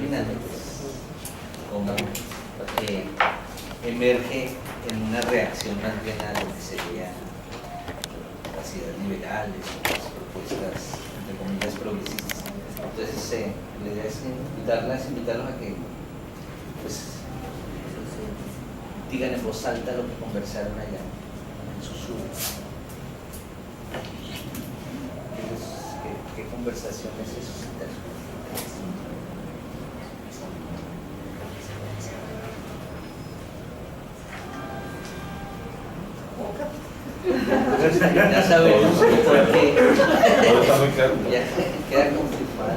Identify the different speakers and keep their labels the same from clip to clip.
Speaker 1: terminando, pues, como emerge en una reacción más bien a lo que sería las ideas liberales, las propuestas, entre comillas, progresistas. Entonces, la idea es invitarlos a que, pues, digan en voz alta lo que conversaron allá, en susurros. ¿Qué conversaciones se suscitaron? Ya sabemos por qué. Ya queda confirmada.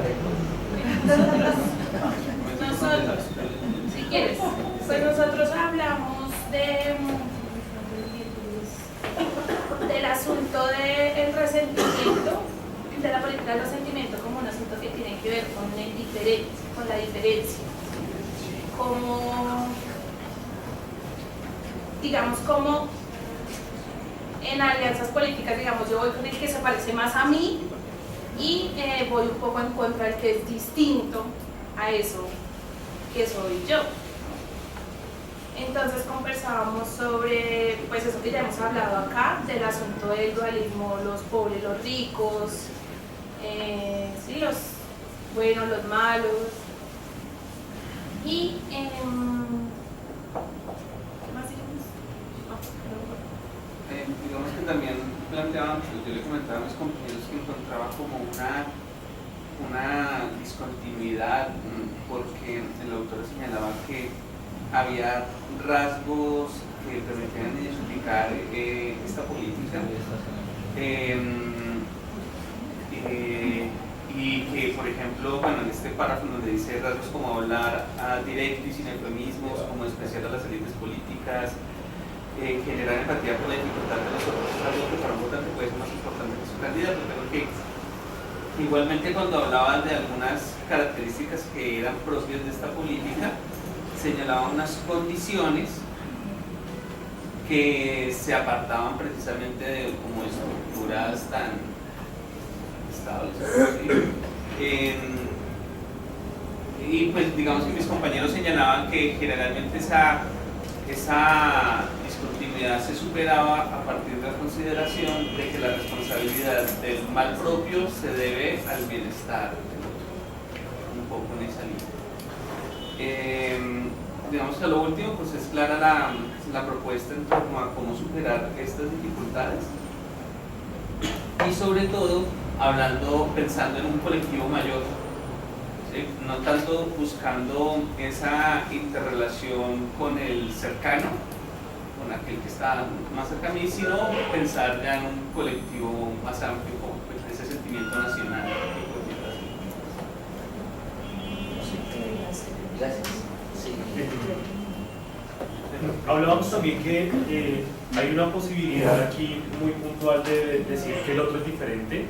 Speaker 2: Nosotros, si quieres, pues nosotros hablamos del asunto del resentimiento, de la política del resentimiento como un asunto que tiene que ver con la diferencia, como, digamos, como en alianzas políticas, digamos, yo voy con el que se parece más a mí y voy un poco en contra del que es distinto a eso que soy yo. Entonces conversábamos sobre, pues eso que ya hemos hablado acá, del asunto del dualismo, los pobres, los ricos, sí, los buenos, los malos. Y, ¿qué más dijimos?
Speaker 3: Digamos que también planteaban, pues yo le comentaba a mis compañeros que encontraba como una discontinuidad, porque el autor señalaba que había rasgos que permitían identificar esta política y que, por ejemplo, bueno, en este párrafo donde dice rasgos como hablar directo y sin eufemismos, como despreciar a las élites políticas, generar empatía por la dificultad de los otros, es algo que para un votante puede ser más importante que su candidato, pero que igualmente cuando hablaban de algunas características que eran propias de esta política, señalaban unas condiciones que se apartaban precisamente de como estructuras tan estables. Y pues digamos que mis compañeros señalaban que generalmente esa discontinuidad se superaba a partir de la consideración de que la responsabilidad del mal propio se debe al bienestar del otro, un poco en esa línea. Digamos que lo último pues es clara la propuesta en torno a cómo superar estas dificultades y sobre todo pensando en un colectivo mayor, ¿sí? No tanto buscando esa interrelación con el cercano, con aquel que está más cerca a mí, sino pensar ya en un colectivo más amplio, como pues, ese sentimiento nacional.
Speaker 1: Gracias. Sí.
Speaker 4: Hablábamos también que hay una posibilidad aquí muy puntual de decir que el otro es diferente,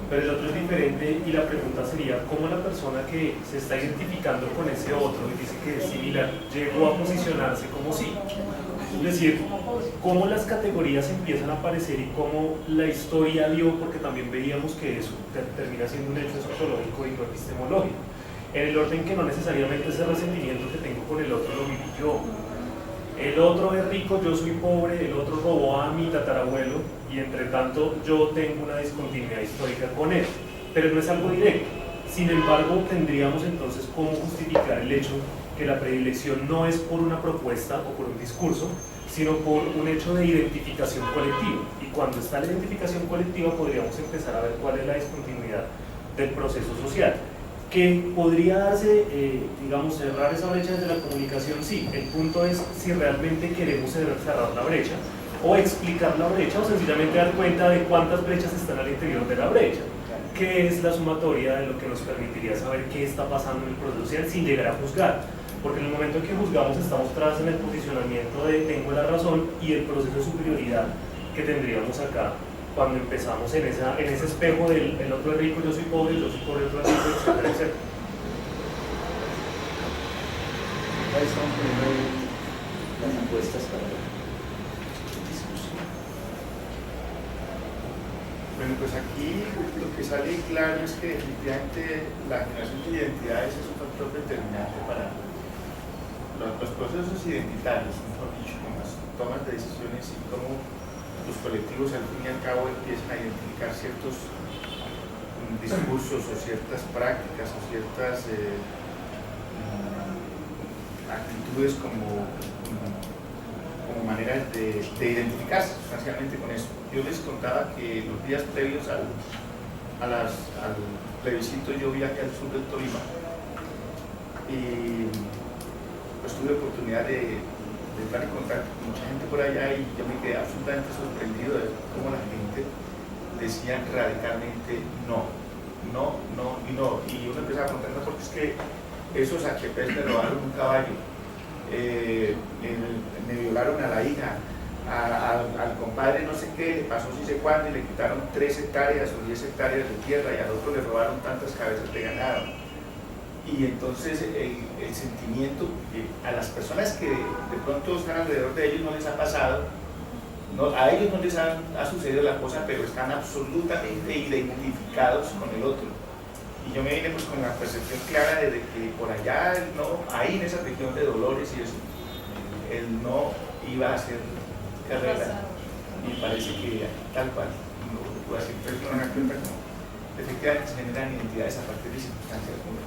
Speaker 4: pero el otro es diferente y la pregunta sería ¿cómo la persona que se está identificando con ese otro y dice que es similar llegó a posicionarse como sí? Es decir, cómo las categorías empiezan a aparecer y cómo la historia dio, porque también veíamos que eso termina siendo un hecho sociológico y no epistemológico, en el orden que no necesariamente ese resentimiento que tengo con el otro lo viví yo. El otro es rico, yo soy pobre, el otro robó a mi tatarabuelo y entre tanto yo tengo una discontinuidad histórica con él, pero no es algo directo. Sin embargo, tendríamos entonces cómo justificar el hecho que la predilección no es por una propuesta o por un discurso, sino por un hecho de identificación colectiva. Y cuando está la identificación colectiva podríamos empezar a ver cuál es la discontinuidad del proceso social. Que podría darse, digamos, cerrar esa brecha desde la comunicación, sí. El punto es si realmente queremos cerrar la brecha o explicar la brecha o sencillamente dar cuenta de cuántas brechas están al interior de la brecha. ¿Qué es la sumatoria de lo que nos permitiría saber qué está pasando en el proceso social sin llegar a juzgar? Porque en el momento en que juzgamos estamos tras en el posicionamiento de tengo la razón y el proceso de superioridad que tendríamos acá cuando empezamos en ese espejo del el otro es rico, yo soy pobre, el otro es rico, etcétera, etcétera.
Speaker 1: Ahí estamos poniendo las encuestas para la discusión.
Speaker 5: Bueno, pues aquí lo que sale claro es que definitivamente la generación de identidades es un factor determinante procesos identitarios, mejor dicho, con las tomas de decisiones y cómo los colectivos al fin y al cabo empiezan a identificar ciertos discursos o ciertas prácticas o ciertas actitudes como maneras de identificarse sustancialmente con eso. Yo les contaba que los días previos al plebiscito yo viajé al sur del Tolima y pues tuve oportunidad de entrar en contacto con mucha gente por allá y yo me quedé absolutamente sorprendido de cómo la gente decía radicalmente no, no, no y no. Y uno empezaba a contar, no, porque es que esos HPs me robaron un caballo, me violaron a la hija, al compadre no sé qué, le pasó sí sé cuándo y le quitaron 3 hectáreas o 10 hectáreas de tierra y al otro le robaron tantas cabezas de ganado. Y entonces el sentimiento que a las personas que de pronto están alrededor de ellos no les ha pasado, a ellos no les ha sucedido la cosa, pero están absolutamente identificados con el otro. Y yo me vine pues con la percepción clara de que por allá, no, ahí en esa región de Dolores y eso, el no iba a ser carrera. Y parece que tal cual, no, así, pero no me da cuenta como efectivamente se generan identidades a partir de circunstancias muy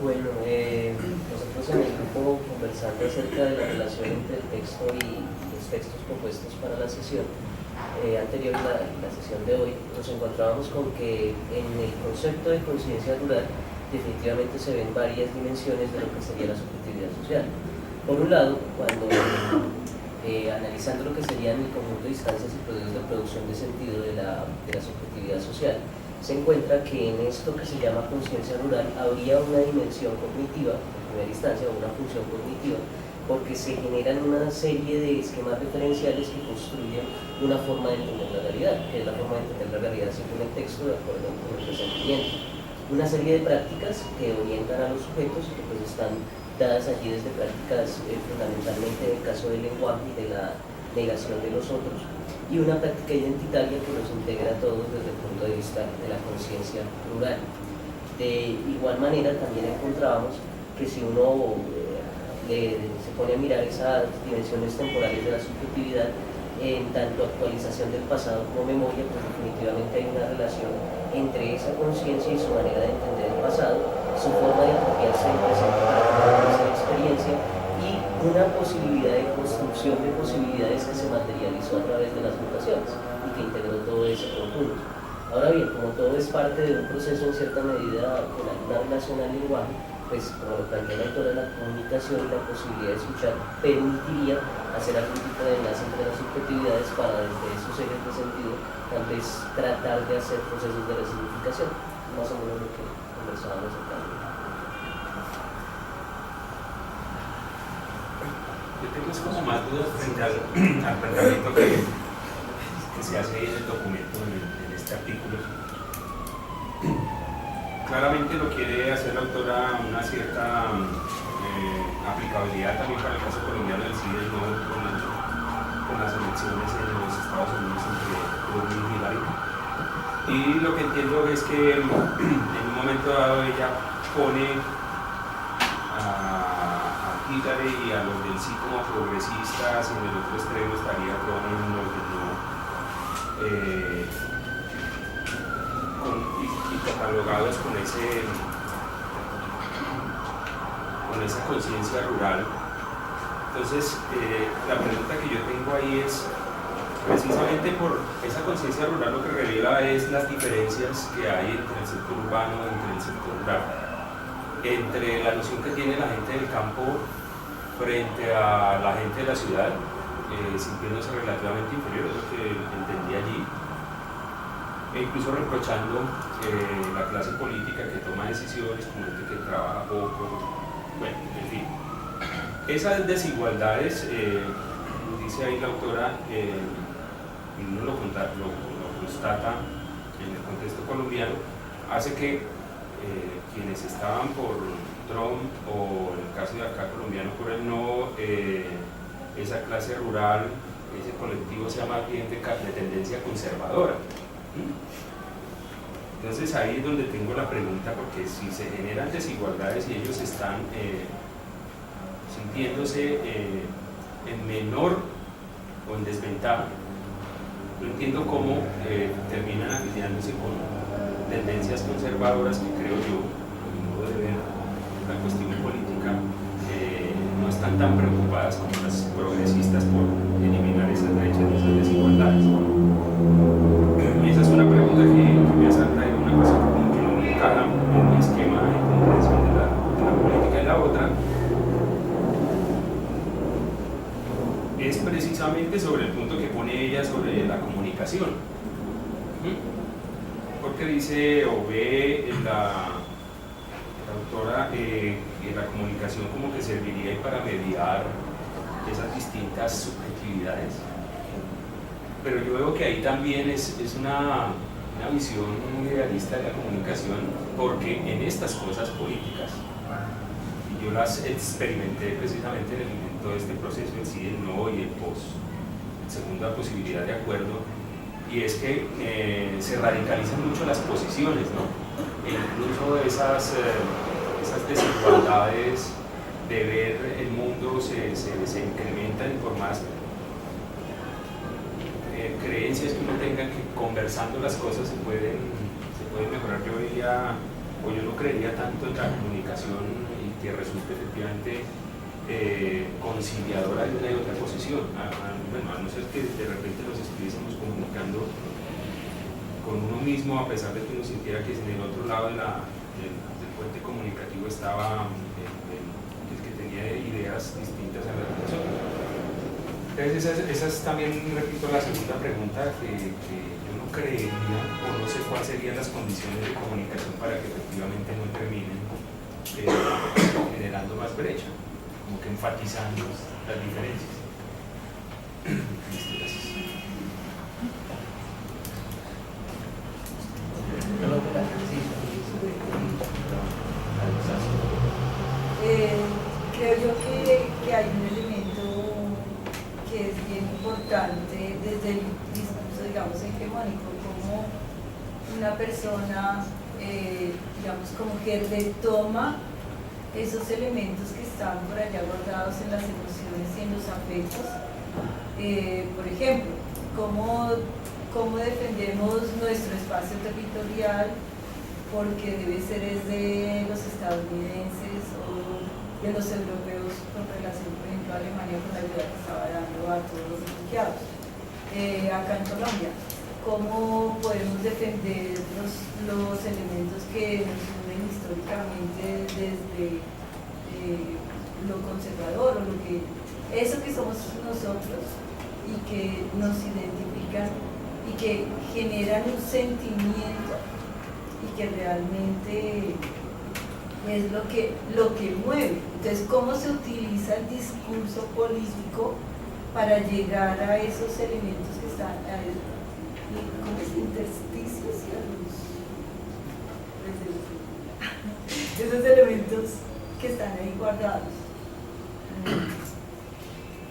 Speaker 6: Bueno, nosotros en el grupo, conversando acerca de la relación entre el texto y los textos propuestos para la sesión anterior, la sesión de hoy, nos encontrábamos con que en el concepto de conciencia rural definitivamente se ven varias dimensiones de lo que sería la subjetividad social. Por un lado, cuando analizando lo que serían el conjunto de instancias y procesos de producción de sentido de la subjetividad social, se encuentra que en esto que se llama conciencia rural habría una dimensión cognitiva, en primera instancia, o una función cognitiva, porque se generan una serie de esquemas referenciales que construyen una forma de entender la realidad, que es la forma de entender la realidad según el texto de acuerdo con el presentimiento. Una serie de prácticas que orientan a los sujetos y que pues están dadas allí desde prácticas fundamentalmente en el caso del lenguaje y de la negación de los otros, y una práctica identitaria que nos integra a todos desde el punto de vista de la conciencia rural. De igual manera también encontrábamos que si uno se pone a mirar esas dimensiones temporales de la subjetividad, en tanto actualización del pasado como memoria, pues definitivamente hay una relación entre esa conciencia y su manera de entender el pasado, su forma de apropiarse del presente para comprender esa experiencia y una posibilidad de construcción de posibilidades que se materializó a través de las mutaciones y que integró todo ese conjunto. Ahora bien, como todo es parte de un proceso en cierta medida con alguna relación al lenguaje, pues como lo plantea la autora, la comunicación y la posibilidad de escuchar permitiría hacer algún tipo de enlace entre las subjetividades para desde esos ejes de sentido tal vez tratar de hacer procesos de resignificación, más o menos lo que conversábamos acá.
Speaker 7: Yo tengo como más dudas frente al planteamiento que se hace ahí en el documento, en este artículo. Claramente lo quiere hacer la autora una cierta aplicabilidad también para el caso colombiano del sí y el no con las elecciones en los Estados Unidos entre Trump y Hillary. Y lo que entiendo es que en un momento dado ella pone a Hillary y a los del sí como progresistas, y en el otro extremo estaría Trump y los del no. Y catalogados con esa conciencia rural. Entonces, la pregunta que yo tengo ahí es, precisamente por esa conciencia rural lo que revela es las diferencias que hay entre el sector urbano y entre el sector rural, entre la noción que tiene la gente del campo frente a la gente de la ciudad, sintiéndose relativamente inferior, es lo que entendí allí, e incluso reprochando la clase política que toma decisiones como gente que trabaja poco, bueno, en fin. Esas desigualdades, dice ahí la autora, y uno lo constata en el contexto colombiano, hace que quienes estaban por Trump o en el caso de acá colombiano por el no, esa clase rural, ese colectivo sea más bien de tendencia conservadora. Entonces ahí es donde tengo la pregunta, porque si se generan desigualdades y ellos están sintiéndose en menor o en desventaja, no entiendo cómo terminan afiliándose con tendencias conservadoras que creo yo, a mi modo de ver la cuestión política, no están tan preocupadas como las progresistas por eliminar esas brechas, esas desigualdades. Y esa es una pregunta que me asalta y una cosa como que no me encaja en mi esquema de comprensión de la política. Y la otra es precisamente sobre el punto que pone ella sobre la comunicación. Porque dice o ve la autora que la comunicación como que serviría para mediar esas distintas subjetividades. Pero yo veo que ahí también es una visión muy idealista de la comunicación, porque en estas cosas políticas, y yo las experimenté precisamente en todo este proceso, el sí, el no y el post, segunda posibilidad de acuerdo, y es que se radicalizan mucho las posiciones, ¿no? E incluso esas desigualdades de ver el mundo se incrementan por más creencias que uno tenga, que conversando las cosas se pueden mejorar. Yo veía, o yo no creería tanto en la comunicación y que resulte efectivamente conciliadora de una y otra posición, bueno, a no ser que de repente nos estuviésemos comunicando con uno mismo, a pesar de que uno sintiera que en el otro lado del puente comunicativo estaba el que tenía ideas distintas a las de nosotros. Entonces esa es también, repito, la segunda pregunta que yo no creería, o no sé cuáles serían las condiciones de comunicación para que efectivamente no terminen generando más brecha, como que enfatizando las diferencias. Listo, gracias.
Speaker 8: Creo yo que hay un elemento que es bien importante desde el discurso, digamos, hegemónico, como una persona, digamos, como que retoma esos elementos que están por allá guardados en las emociones y en los afectos. Por ejemplo, cómo defendemos nuestro espacio territorial, porque debe ser de los estadounidenses o de los europeos con relación, por ejemplo, a Alemania, con la ayuda que estaba dando a todos los refugiados. Acá en Colombia, ¿cómo podemos defender los elementos que nos unen históricamente desde lo conservador, o eso que somos nosotros y que nos identifican y que generan un sentimiento y que realmente es lo que mueve? Entonces, ¿cómo se utiliza el discurso político para llegar a esos elementos que están, ¿cómo es? Intersticios y esos elementos que están ahí guardados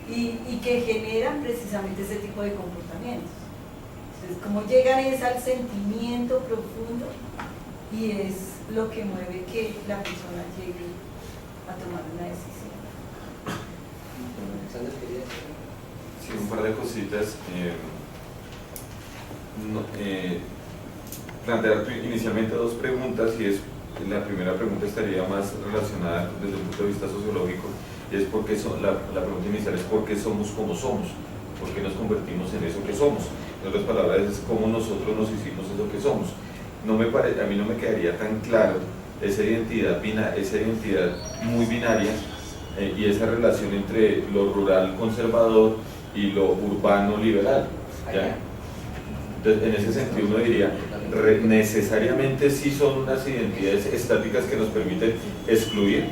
Speaker 8: y que generan precisamente ese tipo de comportamientos? Entonces, ¿cómo llegan al sentimiento profundo? Y es lo que mueve que la persona llegue a tomar una decisión.
Speaker 9: Sí, un par de cositas. Plantear inicialmente dos preguntas, y la primera pregunta estaría más relacionada desde el punto de vista sociológico, y es la pregunta inicial es ¿por qué somos como somos? ¿Por qué nos convertimos en eso que somos? En otras palabras, es cómo nosotros nos hicimos eso que somos. A mí no me quedaría tan claro esa identidad muy binaria y esa relación entre lo rural conservador y lo urbano liberal, ¿ya? Entonces, en ese sentido uno diría, necesariamente sí son unas identidades estáticas que nos permiten excluir,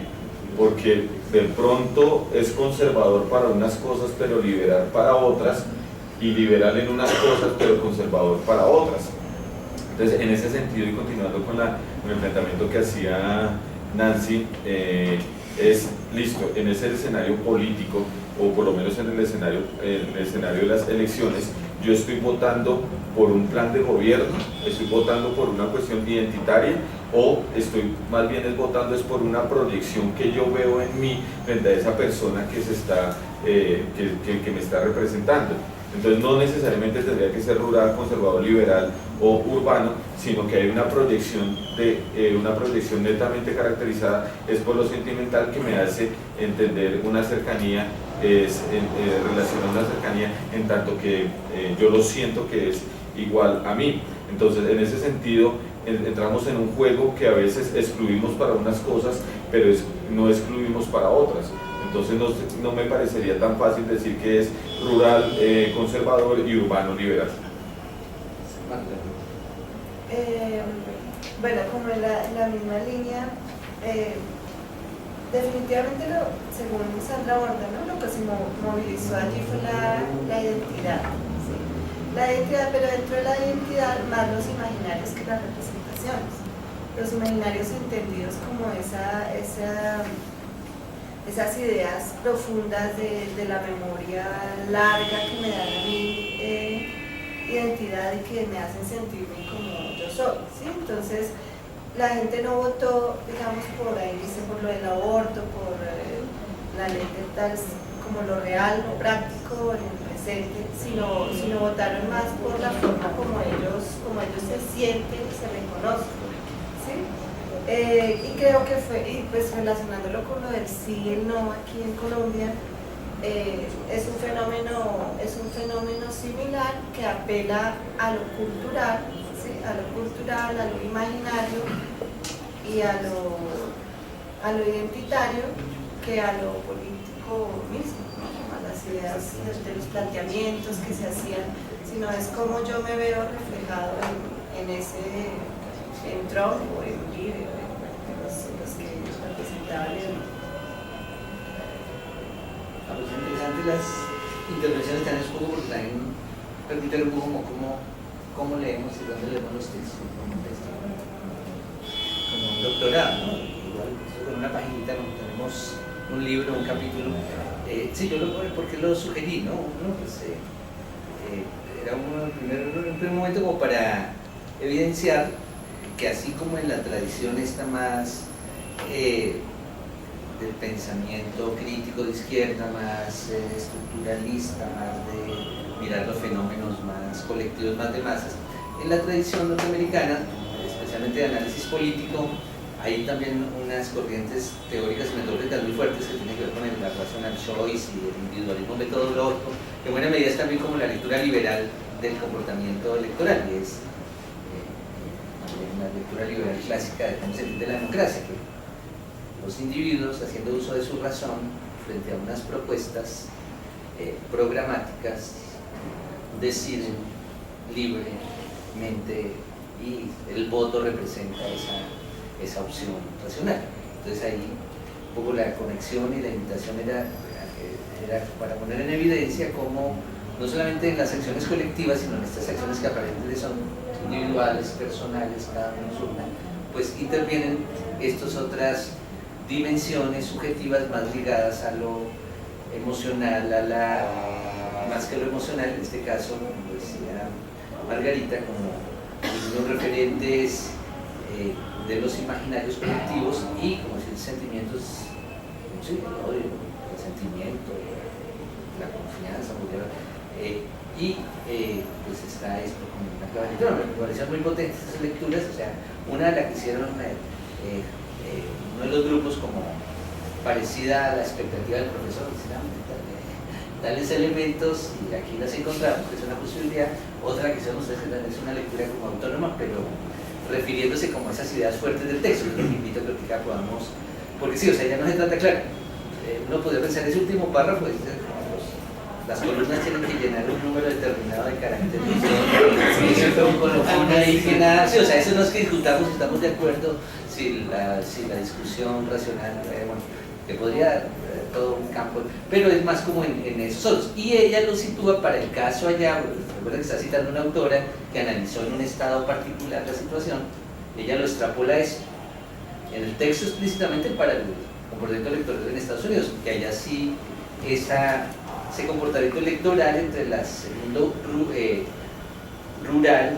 Speaker 9: porque de pronto es conservador para unas cosas pero liberal para otras, y liberal en unas cosas pero conservador para otras. Entonces, en ese sentido, y continuando con el planteamiento que hacía Nancy, es listo, en ese escenario político, o por lo menos en el escenario de las elecciones, yo estoy votando por un plan de gobierno, estoy votando por una cuestión identitaria, o estoy más bien votando es por una proyección que yo veo en mí frente a esa persona que que me está representando. Entonces no necesariamente tendría que ser rural, conservador, liberal o urbano, sino que hay una proyección netamente caracterizada es por lo sentimental, que me hace entender una cercanía, relacionar una cercanía en tanto que yo lo siento que es igual a mí. Entonces en ese sentido entramos en un juego que a veces excluimos para unas cosas, pero no excluimos para otras. Entonces no me parecería tan fácil decir que es rural, conservador y urbano liberal.
Speaker 10: Bueno, como en la misma línea, definitivamente según Sandra Borda, ¿no? Lo que se movilizó allí fue la identidad, ¿sí? La identidad, pero dentro de la identidad más los imaginarios que las representaciones. Los imaginarios entendidos como esas ideas profundas de la memoria larga que me dan a mí identidad y que me hacen sentirme como yo soy, ¿sí? Entonces la gente no votó, digamos, por ahí dice, por lo del aborto, por la ley de tal, como lo real, lo práctico en el presente, sino votaron más por la forma como ellos se sienten y se reconocen, ¿sí? Y creo que y pues relacionándolo con lo del sí y el no aquí en Colombia, es un fenómeno similar que apela a lo cultural, ¿sí? A lo imaginario y a lo identitario, que a lo político mismo, ¿no? A las ideas de los planteamientos que se hacían, sino es como yo me veo reflejado en Trump o en Uribe, los que representaban el...
Speaker 1: Pues interesante las intervenciones que han hecho un poco, porque también permiten un poco cómo leemos y dónde leemos los textos, como un doctorado, ¿no? Igual con una paginita tenemos un libro, un capítulo. Sí, yo porque lo sugerí, ¿no? Uno, pues, era un primer momento como para evidenciar que así como en la tradición está más del pensamiento crítico de izquierda, más estructuralista, más de mirar los fenómenos más colectivos, más de masas, en la tradición norteamericana, especialmente de análisis político, hay también unas corrientes teóricas y metodológicas muy fuertes que tienen que ver con el rational choice y el individualismo metodológico, que en buena medida es también como la lectura liberal del comportamiento electoral, y es una lectura liberal clásica de cómo se entiende la democracia, que los individuos, haciendo uso de su razón frente a unas propuestas programáticas, deciden libremente y el voto representa esa opción racional. Entonces ahí un poco la conexión y la invitación era para poner en evidencia cómo no solamente en las acciones colectivas, sino en estas acciones que aparentemente son individuales, personales, cada uno en su urna, pues intervienen estas otras dimensiones subjetivas más ligadas a lo emocional, más que lo emocional, en este caso, como decía Margarita, como los referentes de los imaginarios colectivos y como si sentimientos, no sé, el odio, el sentimiento, la confianza, pues está esto como una clave. Me parecieron muy potentes esas lecturas, o sea, una de las que hicieron uno de los grupos como parecida a la expectativa del profesor, tales elementos, y aquí las encontramos, que es una posibilidad. Otra que hicieron ustedes es una lectura como autónoma, pero refiriéndose como a esas ideas fuertes del texto. Yo les invito a que acá podamos, porque sí, o sea, ya no se trata, claro, uno podría pensar ese último párrafo, las columnas tienen que llenar un número determinado de caracteres, sí, o sea, eso no es que discutamos, estamos de acuerdo si la discusión racional, bueno, que podría todo un campo, pero es más como en esos solos. Y ella lo sitúa para el caso allá, recuerda que está citando una autora que analizó en un estado particular la situación, ella lo extrapola eso en el texto explícitamente para el comportamiento electoral en Estados Unidos, que allá sí esa ese comportamiento electoral entre el mundo rural,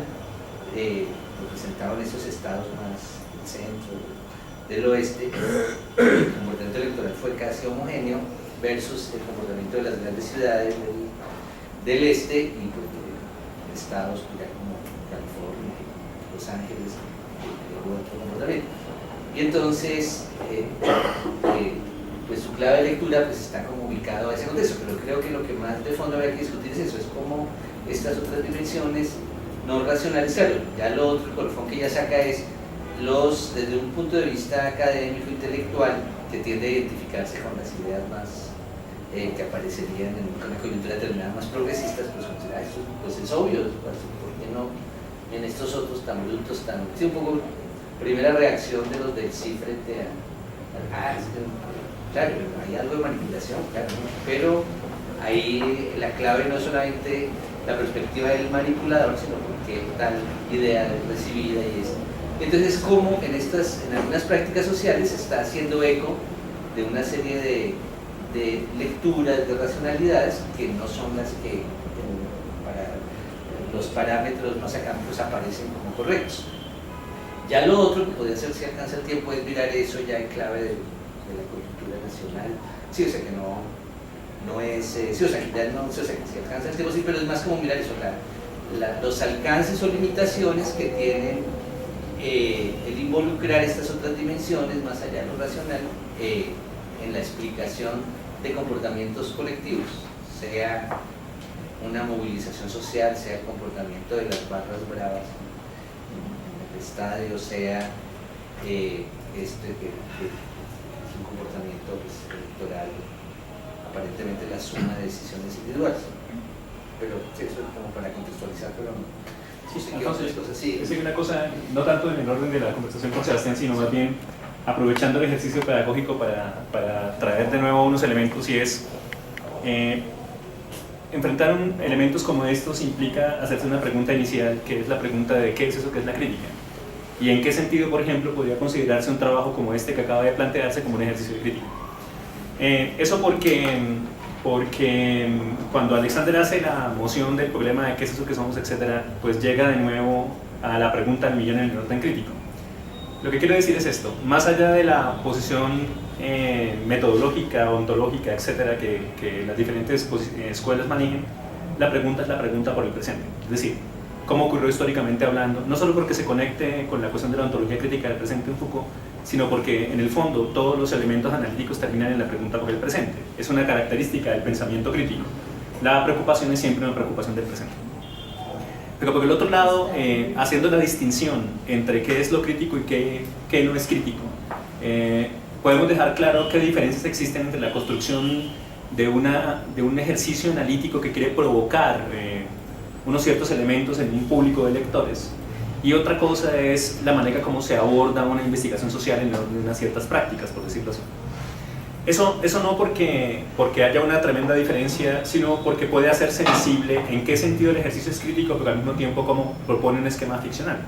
Speaker 1: representado en esos estados más del centro, del oeste, el comportamiento electoral fue casi homogéneo, versus el comportamiento de las grandes ciudades del este y pues, de estados ya como California, Los Ángeles, otro comportamiento. Y entonces, pues su clave de lectura pues está como ubicado a ese contexto, pero creo que lo que más de fondo habría que discutir es eso, es cómo estas otras dimensiones no racionalizarlo. Ya lo otro, el colofón que ella saca es desde un punto de vista académico, intelectual, que tiende a identificarse con las ideas más que aparecerían en una coyuntura determinada más progresistas, pues es obvio, ¿por qué no en estos otros tan brutos, sí, un poco primera reacción de los del sí frente a claro, hay algo de manipulación, claro, pero ahí la clave no es solamente la perspectiva del manipulador, sino porque tal idea es recibida y es. Entonces, como en algunas prácticas sociales se está haciendo eco de una serie de lecturas, de racionalidades que no son las que para los parámetros más académicos aparecen como correctos. Ya lo otro que podría ser, si alcanza el tiempo, es mirar eso ya en clave de la coyuntura nacional. Sí, o sea que no es, sí, o sea que ya no, o sea que si alcanza el tiempo, sí, pero es más como mirar eso, los alcances o limitaciones que tienen el involucrar estas otras dimensiones más allá de lo racional en la explicación de comportamientos colectivos, sea una movilización social, sea el comportamiento de las barras bravas en el estadio, sea que es un comportamiento pues, electoral, aparentemente la suma de decisiones individuales. Pero sí, eso es como para contextualizar, pero
Speaker 11: sí,
Speaker 1: sí,
Speaker 11: entonces,
Speaker 1: cosas, sí.
Speaker 11: es una cosa, no tanto en el orden de la conversación con Sebastián, sino más bien aprovechando el ejercicio pedagógico para traer de nuevo unos elementos, y es enfrentar elementos como estos implica hacerse una pregunta inicial, que es la pregunta de qué es eso que es la crítica, y en qué sentido, por ejemplo, podría considerarse un trabajo como este que acaba de plantearse como un ejercicio de crítica. Eso porque cuando Alexander hace la moción del problema de qué es eso que somos, etcétera, pues llega de nuevo a la pregunta del millón en el orden crítico. Lo que quiero decir es esto: más allá de la posición metodológica, ontológica, etcétera, que las diferentes escuelas manejen, la pregunta es la pregunta por el presente. Es decir, cómo ocurrió históricamente hablando, no solo porque se conecte con la cuestión de la ontología crítica del presente en Foucault, sino porque en el fondo todos los elementos analíticos terminan en la pregunta por el presente. Es una característica del pensamiento crítico. La preocupación es siempre una preocupación del presente. Pero por el otro lado, haciendo la distinción entre qué es lo crítico y qué no es crítico, podemos dejar claro qué diferencias existen entre la construcción de un ejercicio analítico que quiere provocar unos ciertos elementos en un público de lectores, y otra cosa es la manera como se aborda una investigación social en unas ciertas prácticas, por decirlo así. Eso no porque haya una tremenda diferencia, sino porque puede hacerse visible en qué sentido el ejercicio es crítico, pero al mismo tiempo cómo propone un esquema ficcional,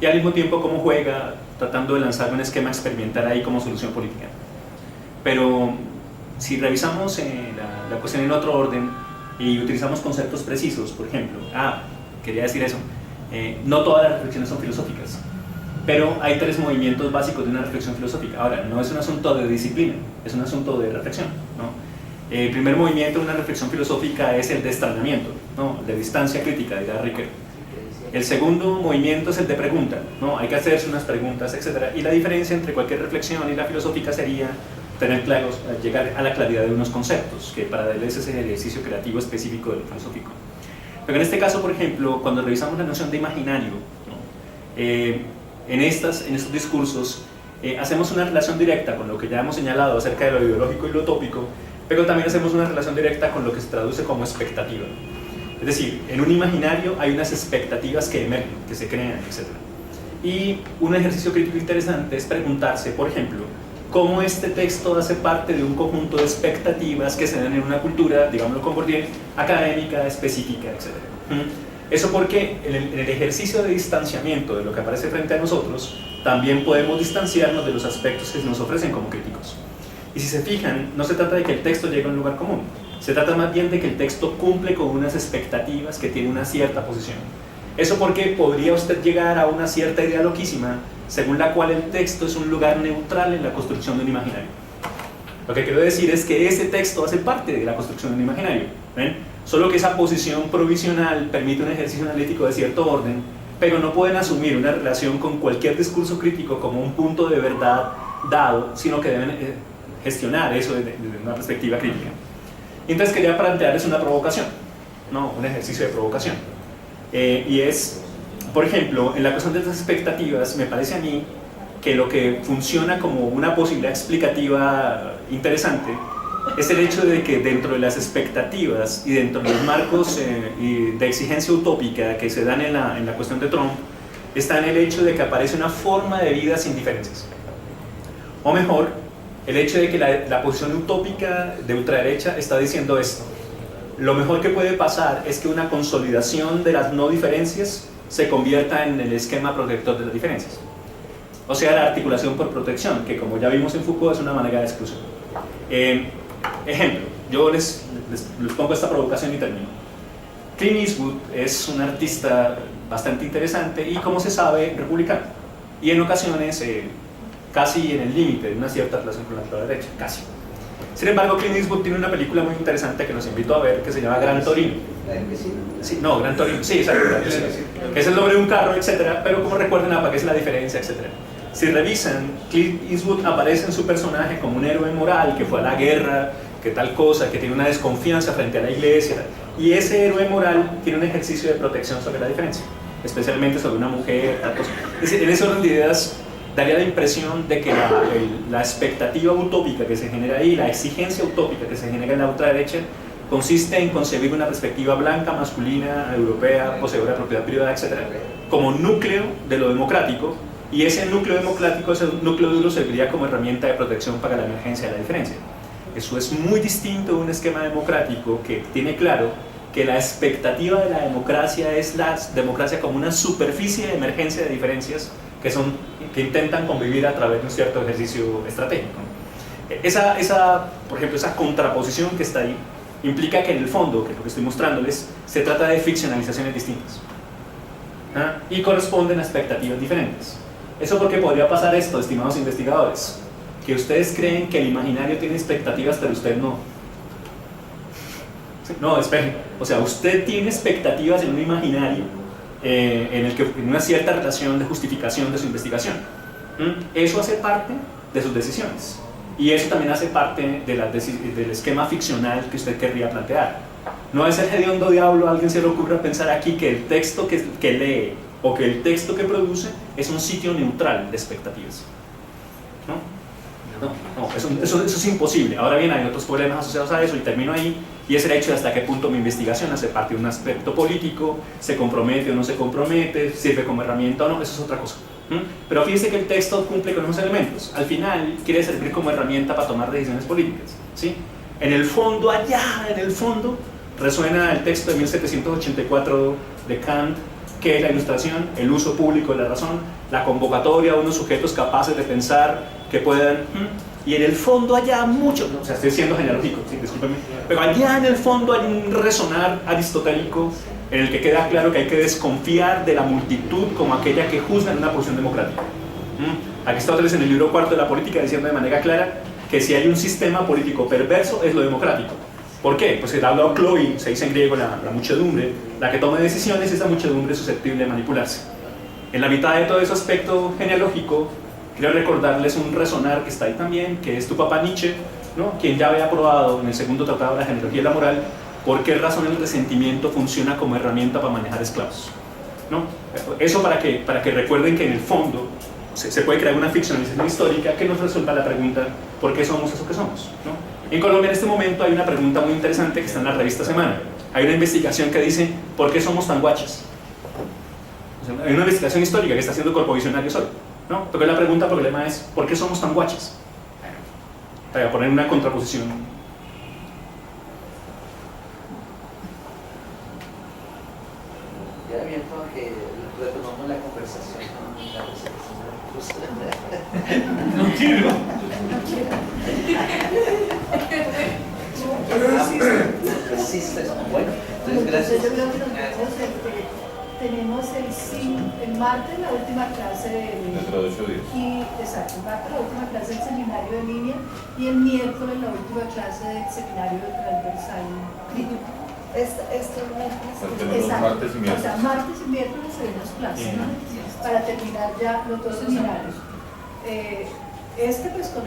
Speaker 11: y al mismo tiempo cómo juega tratando de lanzar un esquema experimental ahí como solución política. Pero si revisamos la cuestión en otro orden y utilizamos conceptos precisos, por ejemplo, quería decir eso, no todas las reflexiones son filosóficas, pero hay tres movimientos básicos de una reflexión filosófica. Ahora, no es un asunto de disciplina, es un asunto de reflexión, ¿no? El primer movimiento de una reflexión filosófica es el de extrañamiento, ¿no? De distancia crítica, dirá Ricoeur. El segundo movimiento es el de pregunta, ¿no? Hay que hacerse unas preguntas, etc. Y la diferencia entre cualquier reflexión y la filosófica sería tener claros, llegar a la claridad de unos conceptos, que para Deleuze es el ejercicio creativo específico del filosófico. Pero en este caso, por ejemplo, cuando revisamos la noción de imaginario, ¿no? En estos discursos hacemos una relación directa con lo que ya hemos señalado acerca de lo ideológico y lo utópico, pero también hacemos una relación directa con lo que se traduce como expectativa. Es decir, en un imaginario hay unas expectativas que emergen, que se crean, etc. Y un ejercicio crítico interesante es preguntarse, por ejemplo, cómo este texto hace parte de un conjunto de expectativas que se dan en una cultura, digámoslo con Bourdieu, académica, específica, etc. Eso porque en el ejercicio de distanciamiento de lo que aparece frente a nosotros, también podemos distanciarnos de los aspectos que nos ofrecen como críticos. Y si se fijan, no se trata de que el texto llegue a un lugar común. Se trata más bien de que el texto cumple con unas expectativas, que tiene una cierta posición. Eso porque podría usted llegar a una cierta idea loquísima, según la cual el texto es un lugar neutral en la construcción de un imaginario. Lo que quiero decir es que ese texto hace parte de la construcción de un imaginario, ¿ven? Solo que esa posición provisional permite un ejercicio analítico de cierto orden, pero no pueden asumir una relación con cualquier discurso crítico como un punto de verdad dado, sino que deben gestionar eso desde una perspectiva crítica. Y entonces quería plantearles una provocación, ¿no? Un ejercicio de provocación. Y es, por ejemplo, en la cuestión de las expectativas, me parece a mí que lo que funciona como una posibilidad explicativa interesante es el hecho de que dentro de las expectativas y dentro de los marcos de exigencia utópica que se dan en la cuestión de Trump, está en el hecho de que aparece una forma de vida sin diferencias. O mejor, el hecho de que la posición utópica de ultraderecha está diciendo esto: lo mejor que puede pasar es que una consolidación de las no diferencias se convierta en el esquema protector de las diferencias. O sea, la articulación por protección, que como ya vimos en Foucault es una manera de exclusión. Ejemplo, yo les pongo esta provocación y termino. Clint Eastwood es un artista bastante interesante y, como se sabe, republicano. Y en ocasiones casi en el límite de una cierta relación con la derecha, casi. Sin embargo, Clint Eastwood tiene una película muy interesante que los invito a ver, que se llama Gran Torino. Sí, no, Gran Torino, sí, exacto, que es el nombre de un carro, etcétera, pero como recuerden, ¿para qué es la diferencia, etcétera? Si revisan, Clint Eastwood aparece en su personaje como un héroe moral que fue a la guerra, que tal cosa, que tiene una desconfianza frente a la iglesia, y ese héroe moral tiene un ejercicio de protección sobre la diferencia, especialmente sobre una mujer, tal cosa. Es decir, en ese orden de ideas daría la impresión de que la expectativa utópica que se genera ahí, la exigencia utópica que se genera en la ultraderecha, consiste en concebir una perspectiva blanca, masculina, europea, poseedora de propiedad privada, etc., como núcleo de lo democrático, y ese núcleo democrático, ese núcleo duro, serviría como herramienta de protección para la emergencia de la diferencia. Eso es muy distinto de un esquema democrático que tiene claro que la expectativa de la democracia es la democracia como una superficie de emergencia de diferencias que intentan convivir a través de un cierto ejercicio estratégico. Por ejemplo, esa contraposición que está ahí implica que en el fondo, que es lo que estoy mostrándoles, se trata de ficcionalizaciones distintas, ¿ah? Y corresponden a expectativas diferentes. Eso porque podría pasar esto, estimados investigadores, que ustedes creen que el imaginario tiene expectativas, pero usted no. No, esperen, o sea, usted tiene expectativas en un imaginario en una cierta relación de justificación de su investigación. Eso hace parte de sus decisiones. Y eso también hace parte del esquema ficcional que usted querría plantear. No es el hediondo diablo, a alguien se le ocurra pensar aquí que el texto que lee o que el texto que produce es un sitio neutral de expectativas. No, eso es imposible. Ahora bien, hay otros problemas asociados a eso y termino ahí, y es el hecho de hasta qué punto mi investigación hace parte de un aspecto político, se compromete o no se compromete, sirve como herramienta o no, eso es otra cosa. Pero fíjense que el texto cumple con esos elementos. Al final quiere servir como herramienta para tomar decisiones políticas, ¿sí? En el fondo, allá en el fondo, resuena el texto de 1784 de Kant, que es la ilustración, el uso público de la razón, la convocatoria a unos sujetos capaces de pensar que puedan, y en el fondo allá mucho, o sea, estoy siendo genealógico, sí, discúlpenme, pero allá en el fondo hay un resonar aristotélico en el que queda claro que hay que desconfiar de la multitud como aquella que juzga en una posición democrática. Aristóteles en el libro cuarto de la política diciendo de manera clara que si hay un sistema político perverso es lo democrático. ¿Por qué? Pues el habla Chloe, se dice en griego la muchedumbre, la que toma decisiones, y esa muchedumbre es susceptible de manipularse. En la mitad de todo ese aspecto genealógico, quiero recordarles un resonar que está ahí también, que es tu papá Nietzsche, ¿no? Quien ya había probado en el segundo tratado de la genealogía y la moral por qué razón el resentimiento funciona como herramienta para manejar esclavos, ¿no? Eso para que recuerden que en el fondo se puede crear una ficcionalización histórica que nos resuelva la pregunta ¿por qué somos eso que somos?, ¿no? En Colombia en este momento hay una pregunta muy interesante que está en la revista Semana. Hay una investigación que dice ¿por qué somos tan guachas? O sea, hay una investigación histórica que está haciendo Corpovisionarios hoy, ¿no? Porque la pregunta, el problema es ¿por qué somos tan guachas? Para poner una contraposición.
Speaker 1: Ya bien, que retomamos la conversación con la
Speaker 4: No quiero.
Speaker 1: Progresista es bueno. Entonces, gracias.
Speaker 12: Yo creo que nosotros tenemos el martes la última clase
Speaker 9: Dentro de 8 días.
Speaker 12: exacto, el martes la última clase del seminario de línea y el miércoles la última clase del seminario de transversal crítico.
Speaker 10: Esto no es
Speaker 9: Tenemos martes y miércoles.
Speaker 12: O sea, martes y miércoles tenemos clases, ¿no? Para terminar ya los dos seminarios. Pues con